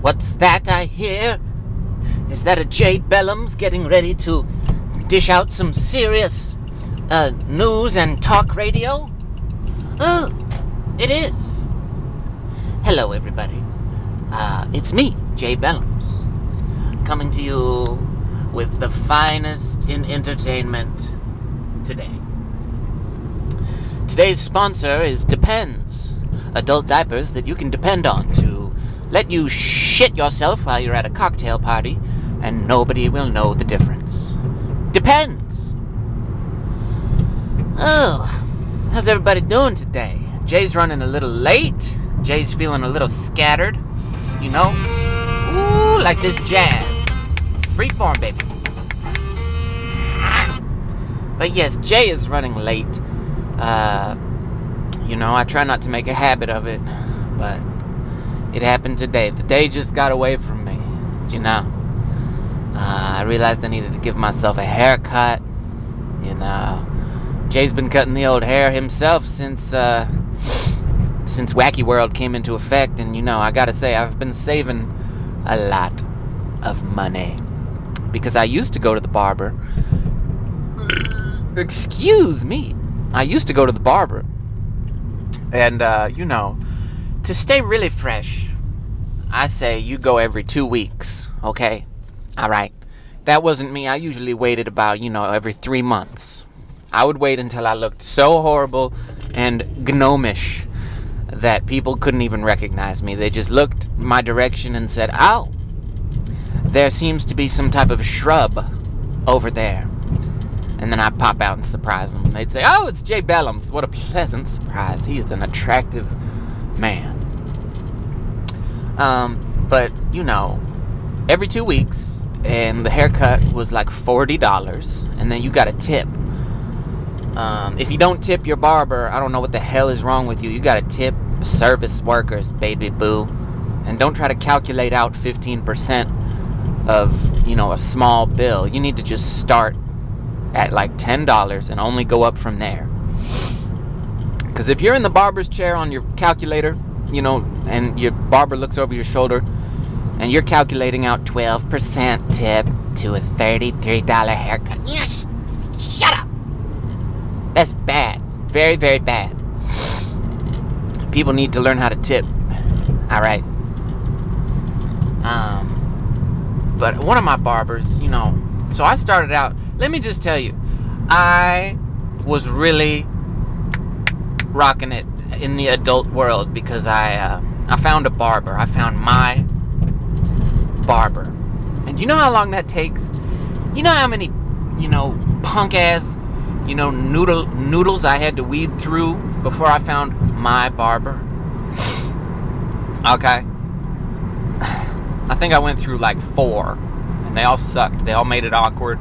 What's that I hear? Is that a Jay Bellums getting ready to dish out some serious news and talk radio? Oh, it is. Hello, everybody. It's me, Jay Bellums, coming to you with the finest in entertainment today. Today's sponsor is Depends, adult diapers that you can depend on to let you shit yourself while you're at a cocktail party and nobody will know the difference. Depends. Oh, how's everybody doing today? Jay's running a little late. Jay's feeling a little scattered, you know? Ooh, like this jazz. Freeform, baby. But yes, Jay is running late. I try not to make a habit of it, but it happened today. The day just got away from me, you know. I realized I needed to give myself a haircut, you know. Jay's been cutting the old hair himself since Wacky World came into effect, and, you know, I gotta say, I've been saving a lot of money. Because I used to go to the barber. Excuse me. I used to go to the barber. And, to stay really fresh, I say you go every 2 weeks, okay? Alright. That wasn't me. I usually waited about, every 3 months. I would wait until I looked so horrible and gnomish that people couldn't even recognize me. They just looked my direction and said, "Oh, there seems to be some type of shrub over there." And then I'd pop out and surprise them. And they'd say, "Oh, it's Jay Bellums. What a pleasant surprise. He is an attractive man." But, every 2 weeks, and the haircut was like $40, and then you got a tip. If you don't tip your barber, I don't know what the hell is wrong with you. You got to tip service workers, baby boo. And don't try to calculate out 15% of, a small bill. You need to just start at like $10 and only go up from there. Because if you're in the barber's chair on your calculator, and your barber looks over your shoulder and you're calculating out 12% tip to a $33 haircut. Yes, shut up. That's bad. Very, very bad. People need to learn how to tip. All right. But one of my barbers, so I started out, let me just tell you, I was really rocking it in the adult world because I found a barber. I found my barber. And you know how long that takes? You know how many, punk ass, noodles I had to weed through before I found my barber? Okay. I think I went through like 4, and they all sucked. They all made it awkward.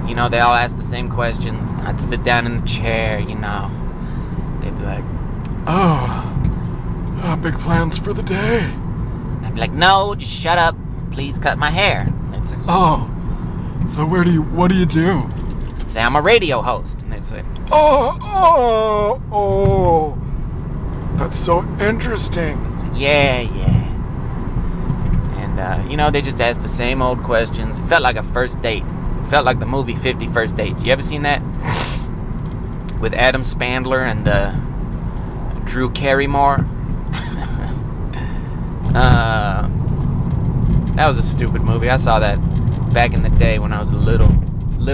They all asked the same questions. I'd sit down in the chair, They'd be like, "Oh, big plans for the day." I'd be like, "No, just shut up. Please cut my hair." They'd say, "Oh, so what do you do?" I'd say, "I'm a radio host." And they'd say, Oh, that's so interesting. I'd say, Yeah. And, they just asked the same old questions. It felt like a first date. It felt like the movie 50 First Dates. You ever seen that? With Adam Spandler and Drew Carrymore. That was a stupid movie. I saw that back in the day when I was a little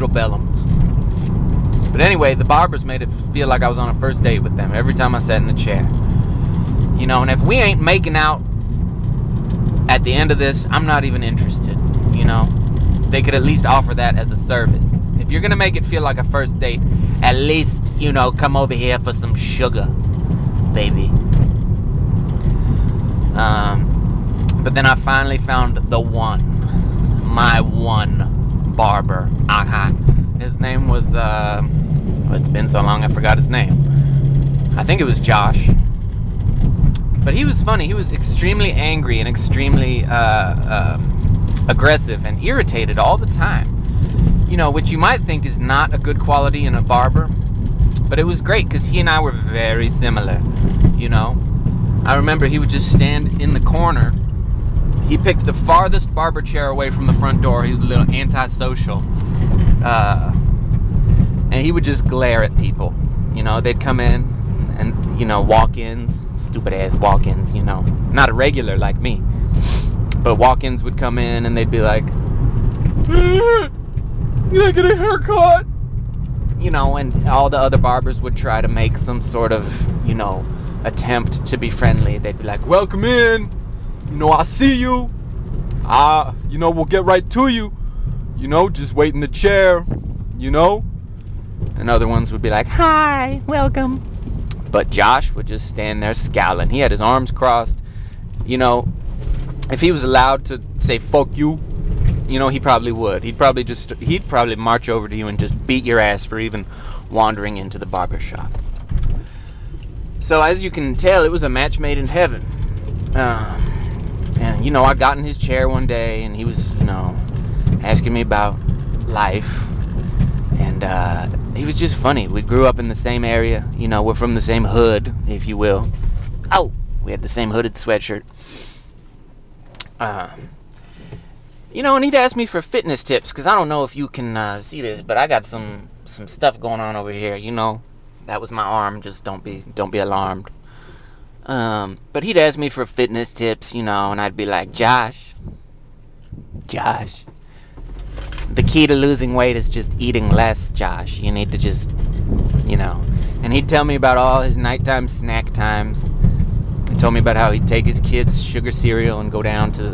Bellums. But anyway, the barbers made it feel like I was on a first date with them every time I sat in the chair. And if we ain't making out at the end of this, I'm not even interested. They could at least offer that as a service. If you're gonna make it feel like a first date, at least, come over here for some sugar, baby. But then I finally found the one. My one barber. His name was, it's been so long I forgot his name. I think it was Josh. But he was funny. He was extremely angry and extremely aggressive and irritated all the time. Which you might think is not a good quality in a barber. But it was great because he and I were very similar. I remember he would just stand in the corner He picked the farthest barber chair away from the front door. He was a little antisocial. And he would just glare at people. They'd come in and, walk-ins, stupid-ass walk-ins, not a regular like me. But walk-ins would come in and they'd be like, "Can I get a haircut?" And all the other barbers would try to make some sort of, attempt to be friendly. They'd be like, "Welcome in. I see you. We'll get right to you. Just wait in the chair, And other ones would be like, "Hi, welcome." But Josh would just stand there scowling. He had his arms crossed. If he was allowed to say "fuck you," he probably would. He'd probably march over to you and just beat your ass for even wandering into the barber shop. So as you can tell, it was a match made in heaven. And I got in his chair one day and he was, asking me about life. And he was just funny. We grew up in the same area. We're from the same hood, if you will. Oh, we had the same hooded sweatshirt. And he'd ask me for fitness tips, because I don't know if you can see this, but I got some stuff going on over here. That was my arm. Just don't be alarmed. But he'd ask me for fitness tips, and I'd be like, Josh, the key to losing weight is just eating less, Josh. You need to just, And he'd tell me about all his nighttime snack times. He told me about how he'd take his kids' sugar cereal and go down to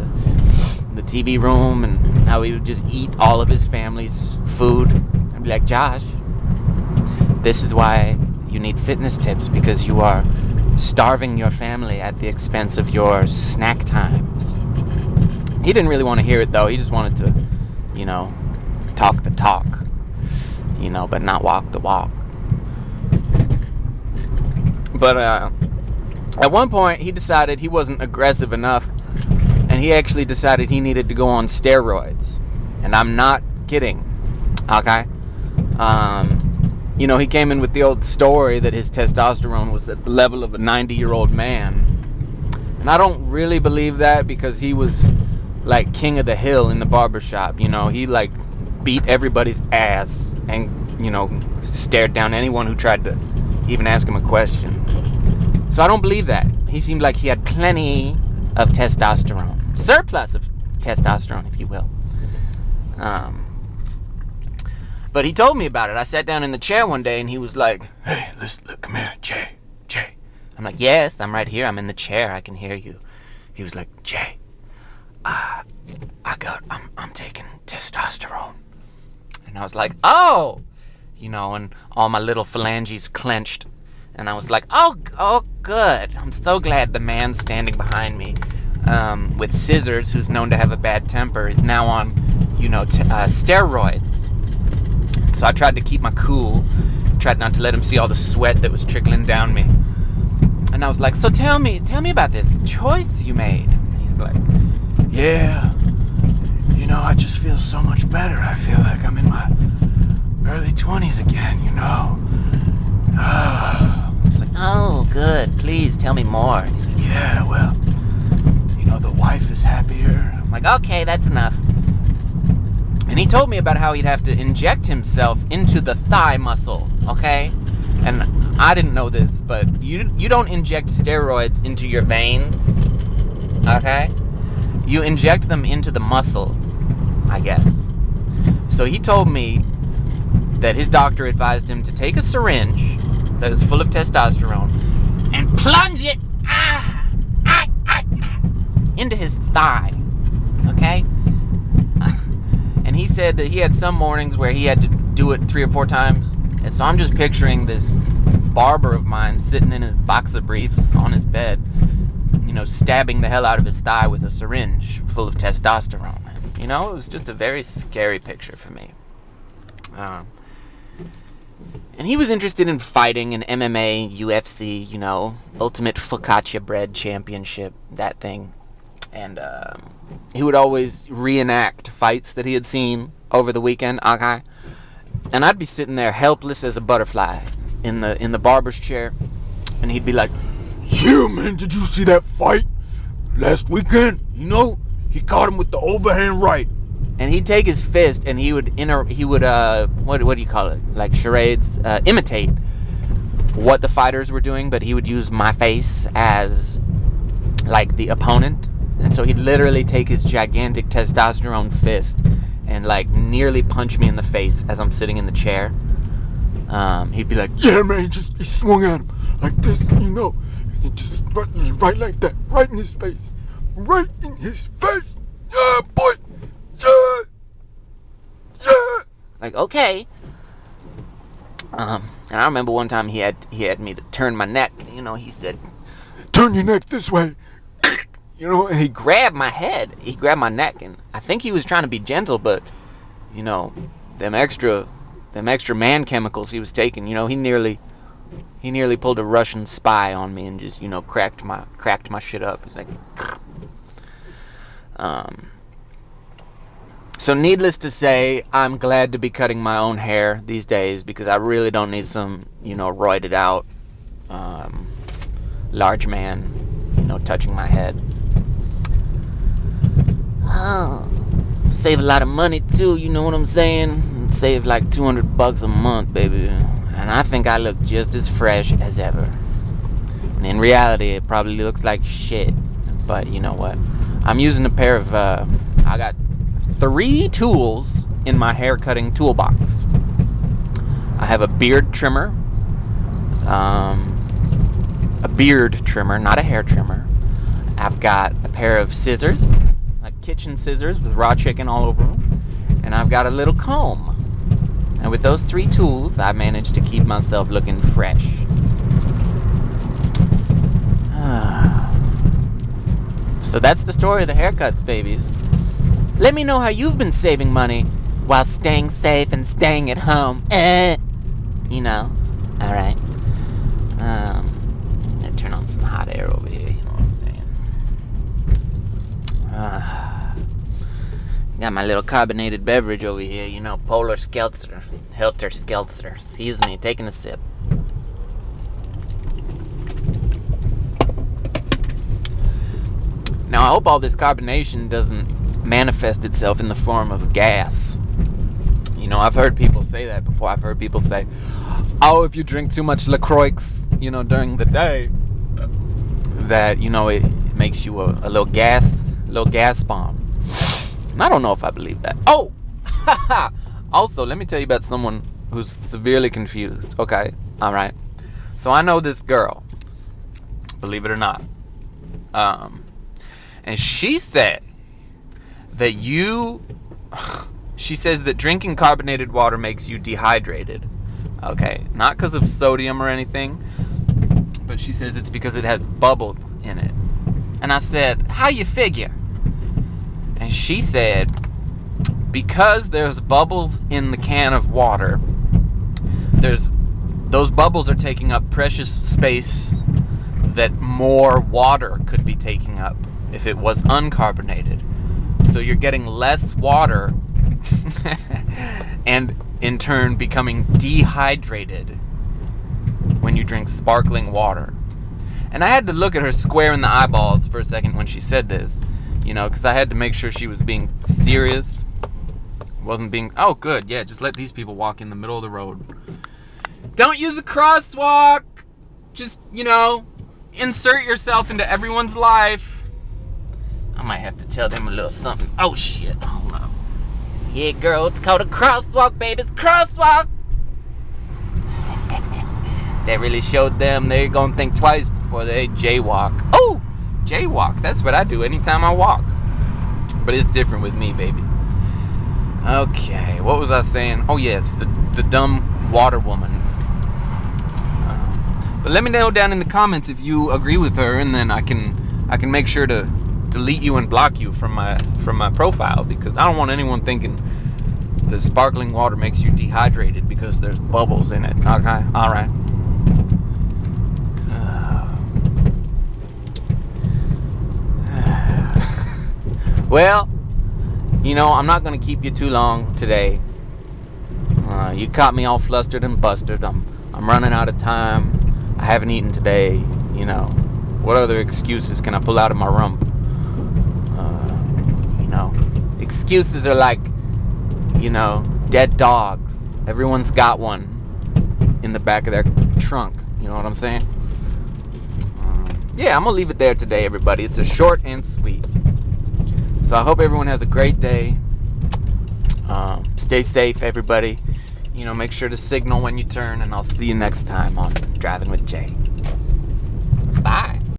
the TV room, and how he would just eat all of his family's food. I'd be like, Josh, this is why you need fitness tips, because you are starving your family at the expense of your snack times. He didn't really want to hear it, though. He just wanted to, talk the talk, but not walk the walk. But at one point, he decided he wasn't aggressive enough, and he actually decided he needed to go on steroids. And I'm not kidding, okay? He came in with the old story that his testosterone was at the level of a 90-year-old man. And I don't really believe that, because he was like king of the hill in the barbershop. He like beat everybody's ass and, stared down anyone who tried to even ask him a question. So I don't believe that. He seemed like he had plenty of testosterone. Surplus of testosterone, if you will. But he told me about it. I sat down in the chair one day and he was like, "Hey, listen, look, come here, Jay. I'm like, "Yes, I'm right here. I'm in the chair. I can hear you." He was like, "Jay, I'm taking testosterone." And I was like, "Oh," and all my little phalanges clenched. And I was like, oh, good. I'm so glad the man standing behind me with scissors, who's known to have a bad temper, is now on, steroids. So I tried to keep my cool, tried not to let him see all the sweat that was trickling down me. And I was like, "So tell me about this choice you made." And he's like, "Yeah, I just feel so much better. I feel like I'm in my early 20s again, I was like, "Oh, good. Please tell me more." And he's like, "Yeah, well, the wife is happier." I'm like, "Okay, that's enough." And he told me about how he'd have to inject himself into the thigh muscle, okay? And I didn't know this, but you don't inject steroids into your veins, okay? You inject them into the muscle, I guess. So he told me that his doctor advised him to take a syringe that is full of testosterone and plunge it into his thigh, okay? And he said that he had some mornings where he had to do it 3 or 4 times. And so I'm just picturing this barber of mine sitting in his boxer briefs on his bed, stabbing the hell out of his thigh with a syringe full of testosterone. It was just a very scary picture for me. And he was interested in fighting in MMA, UFC, Ultimate Focaccia Bread Championship, that thing. And he would always reenact fights that he had seen over the weekend, okay? And I'd be sitting there helpless as a butterfly in the barber's chair, and he'd be like, "Yeah, man, did you see that fight last weekend? He caught him with the overhand right. And he'd take his fist and he would what do you call it? Like charades, imitate what the fighters were doing, but he would use my face as like the opponent. And so he'd literally take his gigantic testosterone fist and like nearly punch me in the face as I'm sitting in the chair. He'd be like, yeah, man, he swung at him like this, you know. And just right like that, right in his face. Right in his face. Yeah, boy. Yeah. Yeah. like, okay. And I remember one time he had me to turn my neck. You know, he said, turn your neck this way. You know, and he grabbed my head. He grabbed my neck, and I think he was trying to be gentle, but you know, them extra man chemicals he was taking. You know, he nearly pulled a Russian spy on me and just, you know, cracked my shit up. He's like, so needless to say, I'm glad to be cutting my own hair these days because I really don't need some, you know, roided out large man, you know, touching my head. Save a lot of money too, you know what I'm saying? Save like $200 a month, baby. And I think I look just as fresh as ever. And in reality, it probably looks like shit. But you know what? I'm using a pair of, I got 3 tools in my hair cutting toolbox. I have a beard trimmer, not a hair trimmer. I've got a pair of scissors, like kitchen scissors with raw chicken all over them, and I've got a little comb. And with those 3 tools, I managed to keep myself looking fresh. So that's the story of the haircuts, babies. Let me know how you've been saving money while staying safe and staying at home. You know. Alright. I'm gonna turn on some hot air over here, you know what I'm saying? Got my little carbonated beverage over here, you know, Polar Skelter. Helter Skelter. Excuse me, taking a sip. Now, I hope all this carbonation doesn't manifest itself in the form of gas. You know, I've heard people say that before. I've heard people say, oh, if you drink too much LaCroix, you know, during the day, that, you know, it makes you a little gas bomb. And I don't know if I believe that. Oh! Also, let me tell you about someone who's severely confused. Okay? Alright. So I know this girl. Believe it or not. And she said that she says that drinking carbonated water makes you dehydrated. Okay? Not because of sodium or anything. But she says it's because it has bubbles in it. And I said, how you figure? And she said, because there's bubbles in the can of water, those bubbles are taking up precious space that more water could be taking up if it was uncarbonated. So you're getting less water and in turn becoming dehydrated when you drink sparkling water. And I had to look at her square in the eyeballs for a second when she said this, you know, because I had to make sure she was being serious. Wasn't being, oh good, yeah, just let these people walk in the middle of the road. Don't use the crosswalk. Just, you know, insert yourself into everyone's life. I might have to tell them a little something. Oh shit, hold on. Yeah, girl, it's called a crosswalk, baby. It's a crosswalk. That really showed them they're gonna think twice before they jaywalk. Oh, jaywalk. That's what I do anytime I walk. But it's different with me, baby. Okay, what was I saying? Oh yes, the dumb water woman. But let me know down in the comments if you agree with her, and then I can make sure to delete you and block you from my profile, because I don't want anyone thinking the sparkling water makes you dehydrated because there's bubbles in it. Okay, all right. Well, you know, I'm not going to keep you too long today. You caught me all flustered and busted. I'm running out of time. I haven't eaten today. You know, what other excuses can I pull out of my rump? excuses are like, dead dogs. Everyone's got one in the back of their trunk. You know what I'm saying? Yeah, I'm going to leave it there today, everybody. It's a short and sweet. So I hope everyone has a great day. Stay safe, everybody. Make sure to signal when you turn, and I'll see you next time on Driving with Jay.